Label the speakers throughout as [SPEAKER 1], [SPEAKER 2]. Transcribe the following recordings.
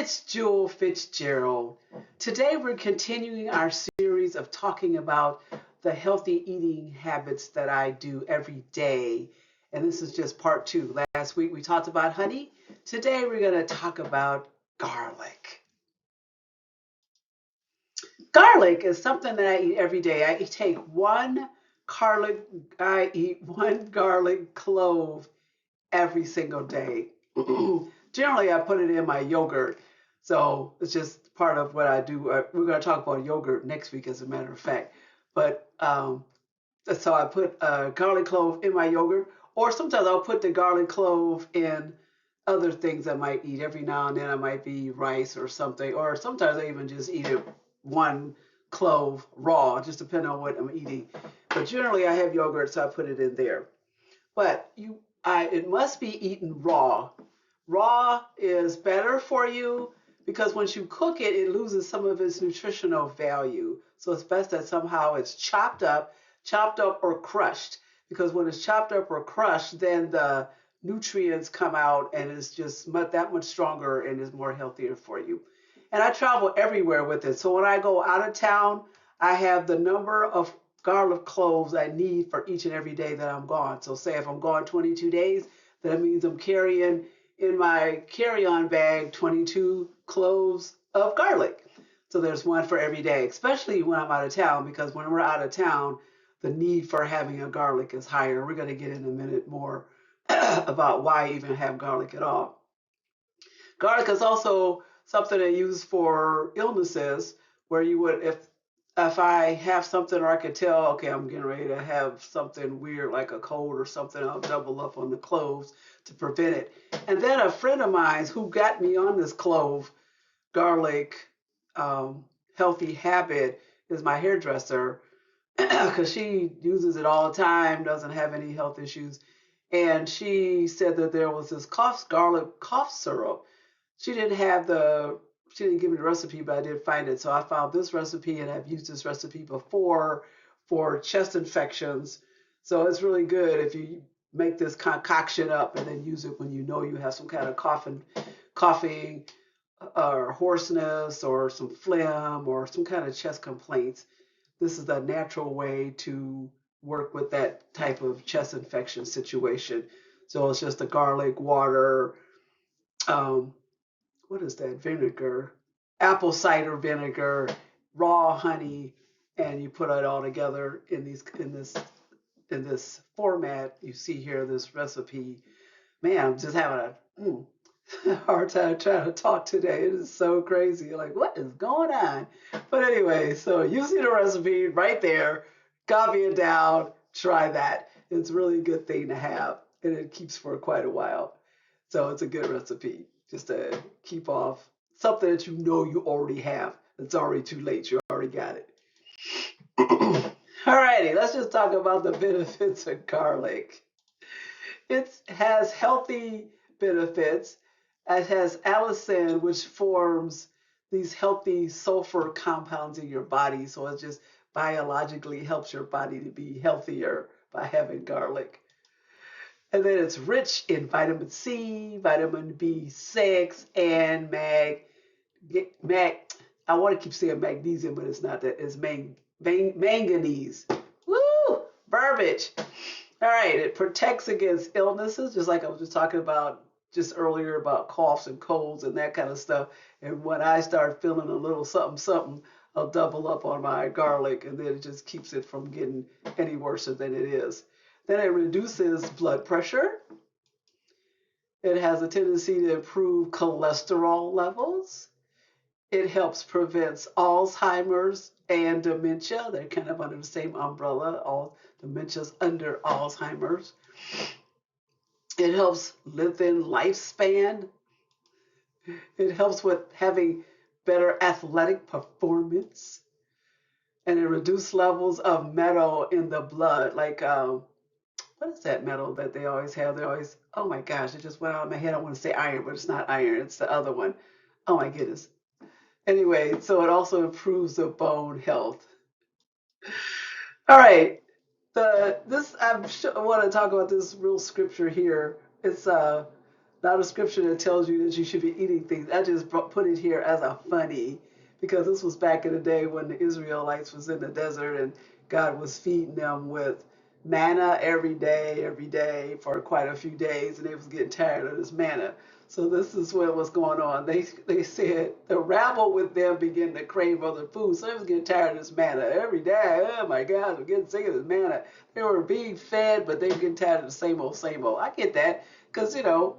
[SPEAKER 1] It's Jewel Fitzgerald. Today we're continuing our series of talking about the healthy eating habits that I do every day. And this is just part two. Last week we talked about honey. Today we're going to talk about garlic. Garlic is something that I eat every day. I take garlic, I eat one garlic clove every single day. Generally, I put it in my yogurt. So it's just part of what I do. We're going to talk about yogurt next week, as a matter of fact. But so I put a garlic clove in my yogurt, or sometimes I'll put the garlic clove in other things I might eat. Every now and then I might be rice or something, or sometimes I even just eat it one clove raw, just depending on what I'm eating. But generally, I have yogurt, so I put it in there. But it must be eaten raw. Raw is better for you because once you cook it, it loses some of its nutritional value. So it's best that somehow it's chopped up or crushed. Because when it's chopped up or crushed, then the nutrients come out and it's just that much stronger and is more healthier for you. And I travel everywhere with it. So when I go out of town, I have the number of garlic cloves I need for each and every day that I'm gone. So say if I'm gone 22 days, that means I'm carrying in my carry-on bag 22 cloves of garlic. So there's one for every day, especially when I'm out of town, because when we're out of town, the need for having a garlic is higher. We're going to get in a minute more about why even have garlic at all. Garlic is also something they use for illnesses where you would, if I have something or I could tell, okay, I'm getting ready to have something weird like a cold or something, I'll double up on the cloves to prevent it. And then a friend of mine who got me on this clove garlic healthy habit is my hairdresser because she uses it all the time, doesn't have any health issues. And she said that there was this garlic cough syrup. She didn't give me the recipe, but I did find it. So I found this recipe, and I've used this recipe before for chest infections. So it's really good if you make this concoction up and then use it when you know you have some kind of coughing or hoarseness or some phlegm or some kind of chest complaints. This is a natural way to work with that type of chest infection situation. So it's just the garlic, water, what is that? Vinegar, apple cider vinegar, raw honey, and you put it all together in this format. You see here this recipe. Man, I'm just having a hard time trying to talk today. It is so crazy. You're like, what is going on? But anyway, so you see the recipe right there. Copy it down. Try that. It's really a good thing to have, and it keeps for quite a while. So it's a good recipe just to keep off something that you know you already have. It's already too late. You already got it. All righty, let's just talk about the benefits of garlic. It has healthy benefits. It has allicin, which forms these healthy sulfur compounds in your body. So it just biologically helps your body to be healthier by having garlic. And then it's rich in vitamin C, vitamin B6, and mag. I want to keep saying magnesium, but it's not that. It's manganese. Woo! Verbiage. All right. It protects against illnesses, just like I was just talking about just earlier about coughs and colds and that kind of stuff. And when I start feeling a little something, something, I'll double up on my garlic, and then it just keeps it from getting any worse than it is. Then it reduces blood pressure. It has a tendency to improve cholesterol levels. It helps prevent Alzheimer's and dementia. They're kind of under the same umbrella. All dementia's under Alzheimer's. It helps lengthen lifespan. It helps with having better athletic performance. And it reduces levels of metal in the blood, like what is that metal that they always have? They always, oh my gosh, it just went out of my head. I want to say iron, but it's not iron. It's the other one. Oh my goodness. Anyway, so it also improves the bone health. All right. I want to talk about this real scripture here. It's not a scripture that tells you that you should be eating things. I just put it here as a funny because this was back in the day when the Israelites was in the desert and God was feeding them with manna every day for quite a few days, and they was getting tired of this manna. So this is what was going on. They said the rabble with them began to crave other food. So they was getting tired of this manna every day. Oh my God, we're getting sick of this manna. They were being fed, but they were getting tired of the same old, same old. I get that because, you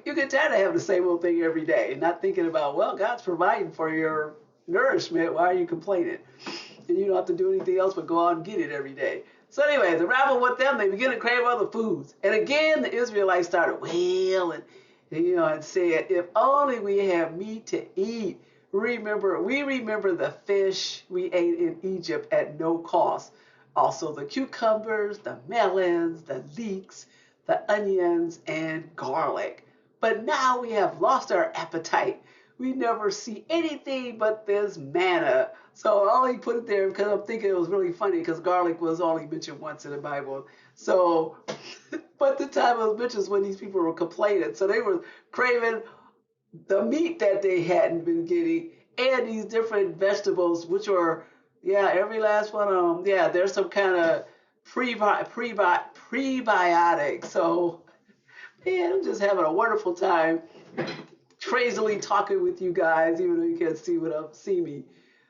[SPEAKER 1] get tired of having the same old thing every day and not thinking about, well, God's providing for your nourishment. Why are you complaining? And you don't have to do anything else but go out and get it every day. So anyway, the rabble with them, they begin to crave other foods. And again, the Israelites started wailing, and said, if only we have meat to eat. We remember the fish we ate in Egypt at no cost. Also the cucumbers, the melons, the leeks, the onions, and garlic. But now we have lost our appetite. We never see anything but this manna. So I only put it there because I'm thinking it was really funny because garlic was only mentioned once in the Bible. So, but the time it was mentioned when these people were complaining. So they were craving the meat that they hadn't been getting and these different vegetables, which are, yeah, every last one of them. Yeah, there's some kind of prebiotic. So, man, I'm just having a wonderful time crazily talking with you guys, even though you can't see me.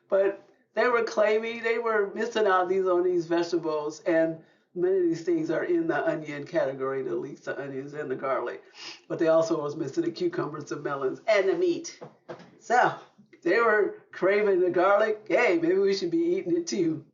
[SPEAKER 1] But they were claiming they were missing out on these vegetables, and many of these things are in the onion category, the leeks, the onions, and the garlic. But they also was missing the cucumbers, the melons, and the meat. So they were craving the garlic. Hey, maybe we should be eating it too.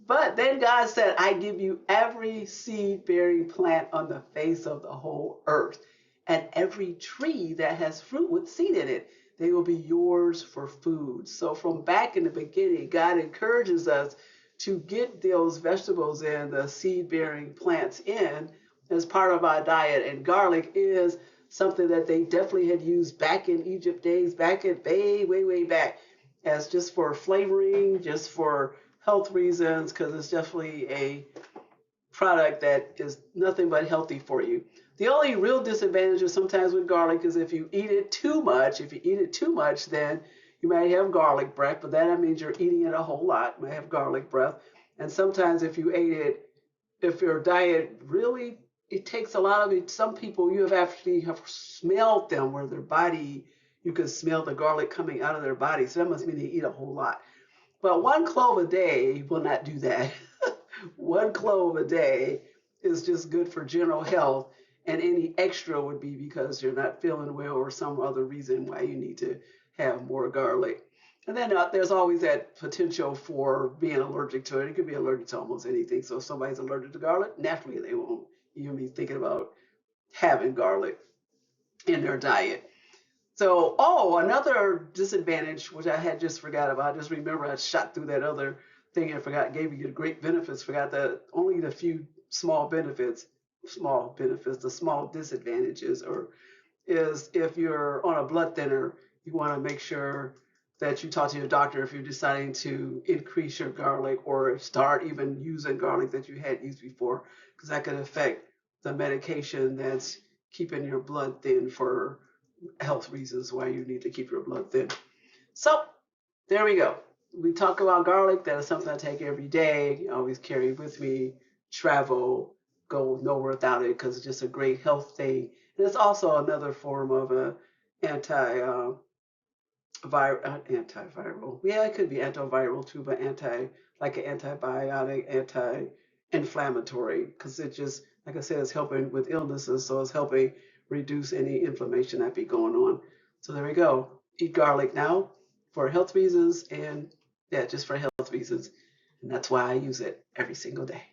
[SPEAKER 1] But then God said, I give you every seed-bearing plant on the face of the whole earth, and every tree that has fruit with seed in it. They will be yours for food. So from back in the beginning, God encourages us to get those vegetables and the seed-bearing plants in as part of our diet. And garlic is something that they definitely had used back in Egypt days, back in way back, as just for flavoring, just for health reasons, because it's definitely a product that is nothing but healthy for you. The only real disadvantage is sometimes with garlic is if you eat it too much. If you eat it too much, then you might have garlic breath, but that means you're eating it a whole lot. You might have garlic breath. And sometimes if you ate it, if your diet really, it takes a lot of it. Some people, you have smelled them where their body, you can smell the garlic coming out of their body. So that must mean they eat a whole lot. But 1 clove a day will not do that. 1 clove a day is just good for general health, and any extra would be because you're not feeling well or some other reason why you need to have more garlic. And then there's always that potential for being allergic to it. It could be allergic to almost anything. So if somebody's allergic to garlic, naturally they won't even be thinking about having garlic in their diet. So, another disadvantage, which I had just forgot about. Just remember, I shot through that other thing and forgot, gave you the great benefits, forgot only the few the small disadvantages, is if you're on a blood thinner, you want to make sure that you talk to your doctor if you're deciding to increase your garlic or start even using garlic that you had used before, because that could affect the medication that's keeping your blood thin for health reasons why you need to keep your blood thin. So there we go. We talk about garlic. That is something I take every day. I always carry with me, travel, go nowhere without it because it's just a great health thing. And it's also another form of a antiviral. Yeah, it could be antiviral too, but like an antibiotic, anti-inflammatory, because it just, like I said, it's helping with illnesses, so it's helping reduce any inflammation that be going on. So there we go. Eat garlic now for health reasons, and yeah, just for health reasons. And that's why I use it every single day.